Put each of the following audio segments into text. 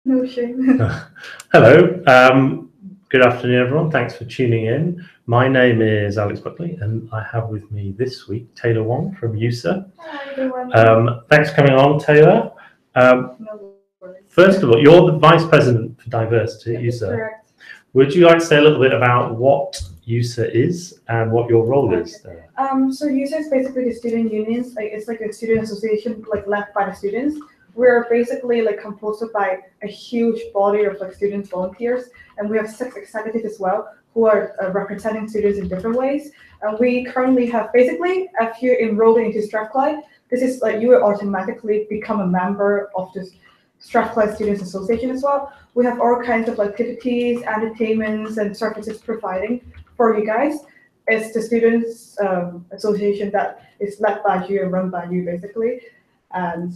No shame. Hello, good afternoon, everyone. Thanks for tuning in. My name is Alex Buckley, and I have with me this week Taylor Wong from USA. Hi, everyone. Thanks for coming on, Taylor. No worries. First of all, you're the Vice President for Diversity at That's USA. correct. Would you like to say a little bit about what USA is and what your role is there? So USA is basically the student unions. Like it's like a student association, like led by the students. We're basically like composed by a huge body of like student volunteers, and we have 6 executives as well who are representing students in different ways. And we currently have basically, if you enroll into Strathclyde, this is like you will automatically become a member of this Strathclyde Students Association as well. We have all kinds of activities, entertainments, and services providing for you guys. It's the students association that is led by you and run by you basically. And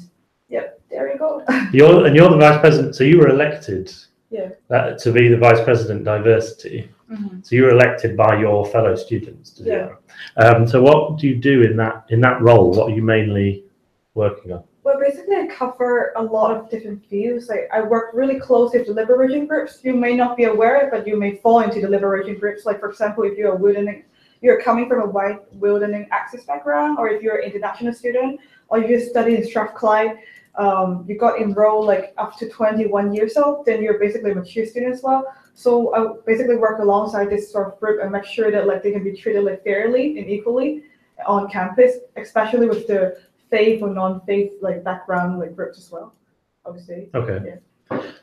yep, there you go. You're the Vice President, so you were elected Yeah. to be the Vice President Diversity. Mm-hmm. So you were elected by your fellow students to do Yeah. that. So what do you do in that role? What are you mainly working on? Well, basically, I cover a lot of different fields. Like, I work really closely with the liberation groups. You may not be aware, but you may fall into the liberation groups. Like, for example, if you're coming from a white wilderness access background, or if you're an international student, or you just study in Strathclyde, you got enrolled like up to 21 years old, then you're basically a mature student as well. So I basically work alongside this sort of group and make sure that like they can be treated like fairly and equally on campus, especially with the faith or non-faith like background like groups as well, obviously. Okay. Yeah.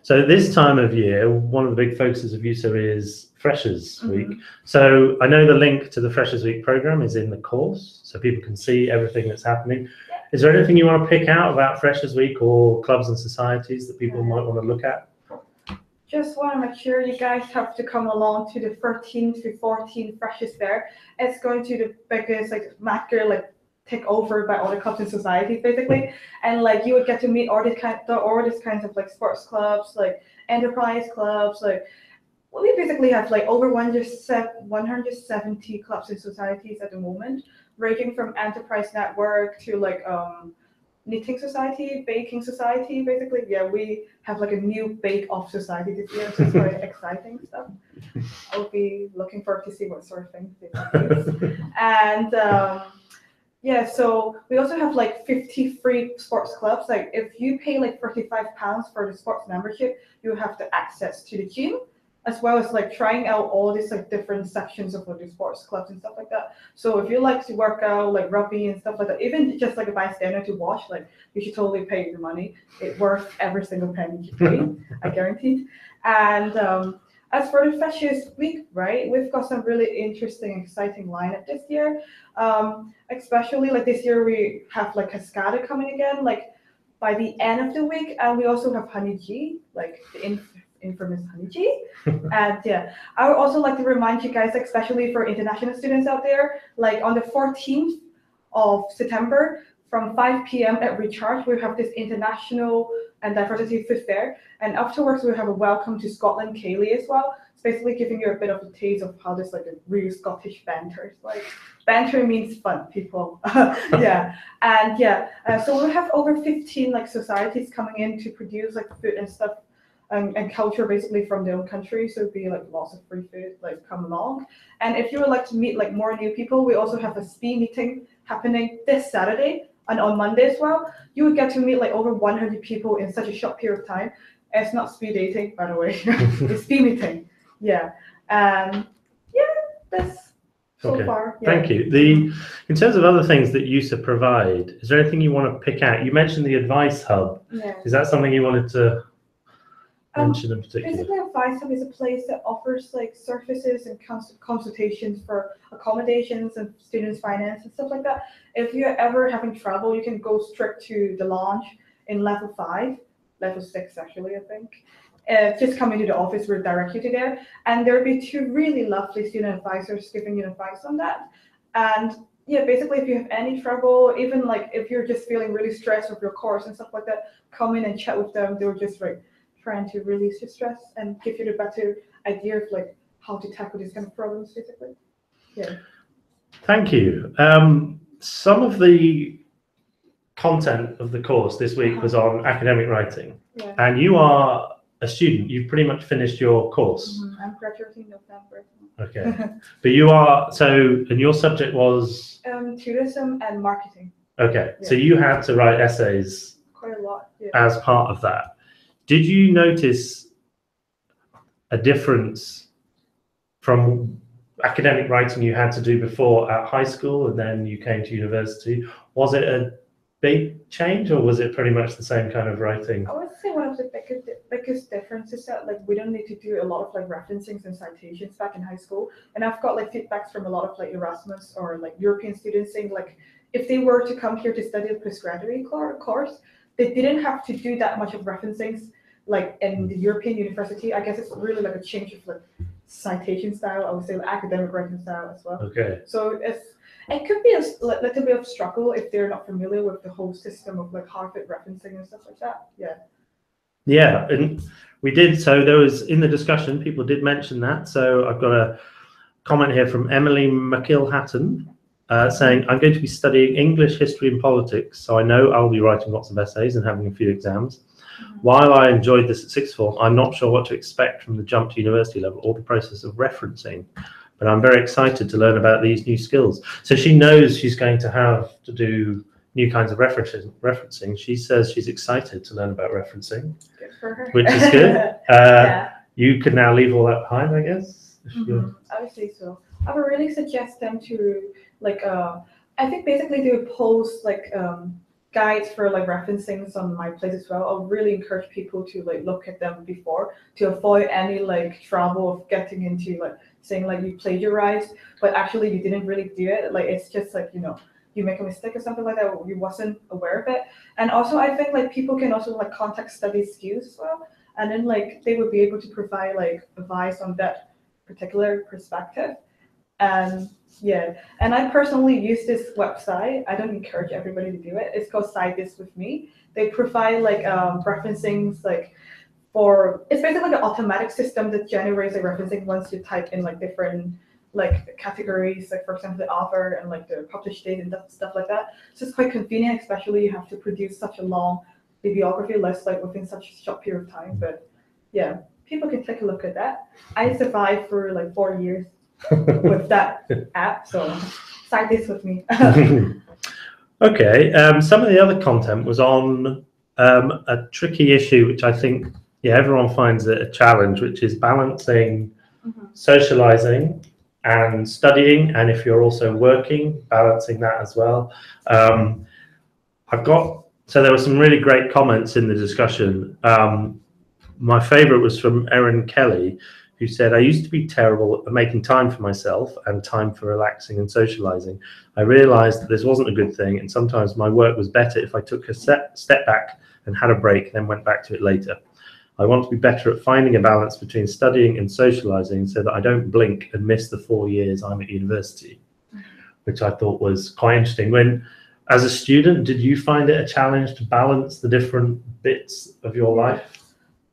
So this time of year, one of the big focuses of USO is Freshers Week. Mhm. So I know the link to the Freshers Week program is in the course, so people can see everything that's happening. Is there anything you want to pick out about Freshers Week or clubs and societies that people might want to look at? Just want to make sure you guys have to come along to the 13th to 14th Freshers Fair. It's going to be the biggest like macro like take over by all the clubs and societies basically, and like you would get to meet all these kinds of like sports clubs, like enterprise clubs, like we basically have like over 170 clubs and societies at the moment, ranging from enterprise network to like knitting society, baking society, basically. Yeah, we have like a new bake off society this year, so it's very exciting stuff. I'll be looking forward to see what sort of things they produce. And yeah, so we also have like 50 free sports clubs. Like if you pay like £45 for the sports membership, you have the access to the gym, as well as like trying out all these like different sections of like, the sports clubs and stuff like that. So if you like to work out like rugby and stuff like that, even just like a bystander to watch, like you should totally pay the money. It's worth every single penny you pay, I guarantee. And as for the Freshers Week, right, we've got some really interesting, exciting lineup this year. Especially like this year we have like Cascada coming again, like by the end of the week, and we also have Honey G, like the infamous Honey G. And yeah, I would also like to remind you guys, especially for international students out there, like on the 14th of September from 5 p.m. at Recharge, we have this international and diversity food fair. And afterwards, we have a welcome to Scotland Ceilidh as well. It's basically giving you a bit of a taste of how this like a real Scottish banter. Like banter means fun, people. Yeah, and yeah, so we have over 15 like societies coming in to produce like food and stuff and culture basically from their own country. So it'd be like lots of free food like come along. And if you would like to meet like more new people, we also have a speed meeting happening this Saturday and on Monday as well. You would get to meet like over 100 people in such a short period of time. It's not speed dating, by the way. It's speed meeting. Yeah. Yeah, that's so far. Yeah. Thank you. In terms of other things that USA provide, is there anything you want to pick out? You mentioned the Advice Hub. Yeah. Is that something you wanted to mention in particular? Basically, Advice Hub is a place that offers like services and consultations for accommodations and students' finance and stuff like that. If you're ever having trouble, you can go straight to the lounge in level 5, level 6 actually, I think. Just come into the office, we'll direct you to there. And there'll be 2 really lovely student advisors giving you advice on that. And yeah, basically, if you have any trouble, even like if you're just feeling really stressed with your course and stuff like that, come in and chat with them. They'll just like trying to release your stress and give you the better idea of like how to tackle these kind of problems, basically. Yeah. Thank you. Some of the content of the course this week was on academic writing, Yeah. and you are a student. You've pretty much finished your course. I'm graduating November. Okay. But you are, so, and your subject was? Tourism and marketing. Okay. Yeah. So you had to write essays quite a lot, yeah. as part of that. Did you notice a difference from academic writing you had to do before at high school and then you came to university? Was it a big change, or was it pretty much the same kind of writing? I would say one of the biggest differences is that like we don't need to do a lot of like referencings and citations back in high school. And I've got like feedbacks from a lot of like Erasmus or like European students saying like if they were to come here to study a postgraduate course, they didn't have to do that much of referencings like in the European university. I guess it's really like a change of like citation style, I would say, like academic writing style as well. Okay. So it could be a little bit of struggle if they're not familiar with the whole system of like Harvard referencing and stuff like that. Yeah. Yeah, and we did. So there was in the discussion, people did mention that. So I've got a comment here from Emily McIll-Hatton saying, I'm going to be studying English, history and politics. So I know I'll be writing lots of essays and having a few exams. While I enjoyed this at sixth form, I'm not sure what to expect from the jump to university level or the process of referencing, but I'm very excited to learn about these new skills. So she knows she's going to have to do new kinds of referencing. She says she's excited to learn about referencing, Good for her. which is good. Yeah. You can now leave all that behind, I guess. I would say so. I would really suggest them to like I think basically they would post like guides for like referencings on my place as well. I'll really encourage people to like look at them before to avoid any like trouble of getting into like saying like you plagiarized, but actually you didn't really do it. Like it's just like, you know, you make a mistake or something like that, or you wasn't aware of it. And also I think like people can also like context study skills as well. And then like they would be able to provide like advice on that particular perspective. And yeah, and I personally use this website. I don't encourage everybody to do it. It's called Cite This With Me. They provide like referencings like for, it's basically like an automatic system that generates a referencing once you type in like different like categories, like for example the author and like the published date and stuff like that. So it's quite convenient, especially you have to produce such a long bibliography list like within such a short period of time. But yeah, people can take a look at that. I survived for like 4 years with that app, so Cite This With Me. Okay, some of the other content was on a tricky issue, which I think everyone finds it a challenge, which is balancing socializing and studying, and if you're also working, balancing that as well. So there were some really great comments in the discussion. My favorite was from Erin Kelly, who said, I used to be terrible at making time for myself and time for relaxing and socializing. I realized that this wasn't a good thing, and sometimes my work was better if I took a step back and had a break, then went back to it later. I want to be better at finding a balance between studying and socializing so that I don't blink and miss the 4 years I'm at university, which I thought was quite interesting. When, as a student, did you find it a challenge to balance the different bits of your life?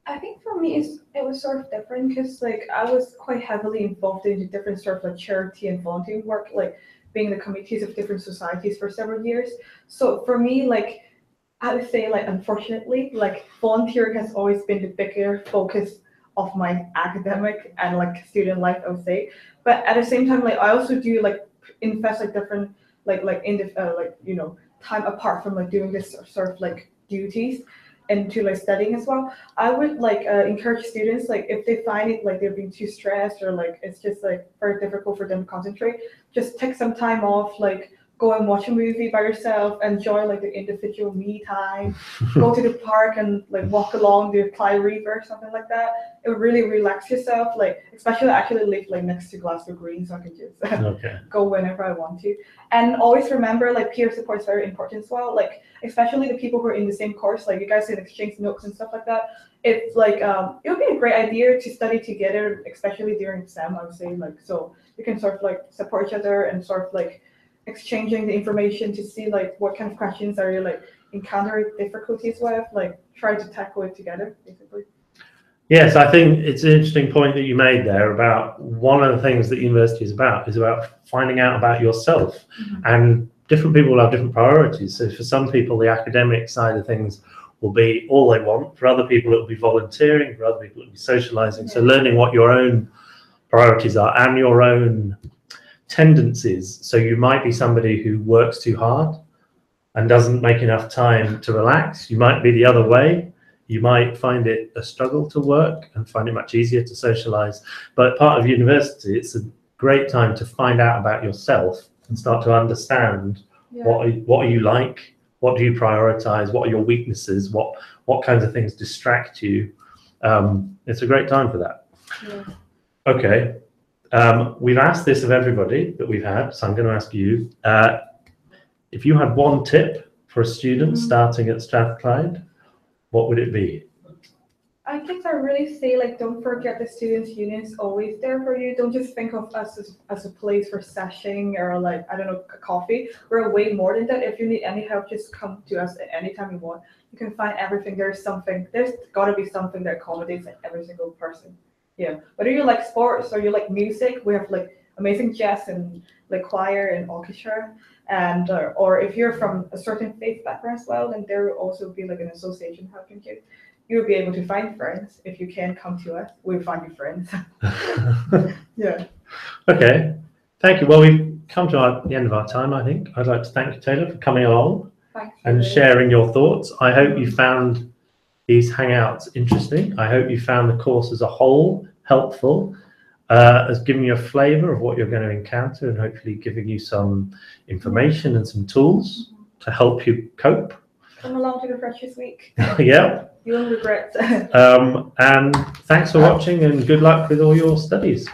I think for me, it was sort of different because like I was quite heavily involved in the different sort of like charity and volunteering work, like being in the committees of different societies for several years. So for me, like I would say like unfortunately, like volunteering has always been the bigger focus of my academic and like student life, I would say. But at the same time, like I also do like invest like different like in the like, you know, time apart from like doing this sort of like duties into like studying as well. I would like encourage students, like if they find it like they're being too stressed or like it's just like very difficult for them to concentrate, just take some time off, like go and watch a movie by yourself, enjoy like the individual me time, go to the park and like walk along the Clyde River or something like that. It would really relax yourself, like especially I actually live like next to Glasgow Green, so I can just go whenever I want to. And always remember like peer support is very important as well, like especially the people who are in the same course, like you guys can exchange notes and stuff like that. It's like it would be a great idea to study together, especially during exam, I would say, like so you can sort of like support each other and sort of like exchanging the information to see like what kind of questions are you like encountering difficulties with, like try to tackle it together basically. Yes, I think it's an interesting point that you made there about one of the things that university is about finding out about yourself. And different people will have different priorities. So for some people, the academic side of things will be all they want. For other people, it will be volunteering. For other people, it will be socializing. So learning what your own priorities are and your own tendencies. So you might be somebody who works too hard and doesn't make enough time to relax. You might be the other way. You might find it a struggle to work and find it much easier to socialize. But part of university, it's a great time to find out about yourself and start to understand what are you like, what do you prioritize, what are your weaknesses, what kinds of things distract you. It's a great time for that. Okay. We've asked this of everybody that we've had, so I'm going to ask you, if you had one tip for a student starting at Strathclyde, what would it be? I guess I really say, like, don't forget the Students' Union is always there for you. Don't just think of us as a place for seshing or, like, I don't know, coffee. We're way more than that. If you need any help, just come to us at any time you want. You can find everything. There's got to be something that accommodates every single person. Yeah. Whether you like sports or you like music, we have like amazing jazz and like choir and orchestra. And or if you're from a certain faith background as well, then there will also be like an association helping you. You'll be able to find friends. If you can come to us, we'll find you friends. Yeah. Okay. Thank you. Well, we've come to the end of our time, I think. I'd like to thank you, Taylor, for coming along and sharing your thoughts. I hope you found these Hangouts interesting. I hope you found the course as a whole helpful, as giving you a flavour of what you're going to encounter and hopefully giving you some information and some tools to help you cope. Come along to the Freshers Week. Yeah. You won't regret. And thanks for watching and good luck with all your studies.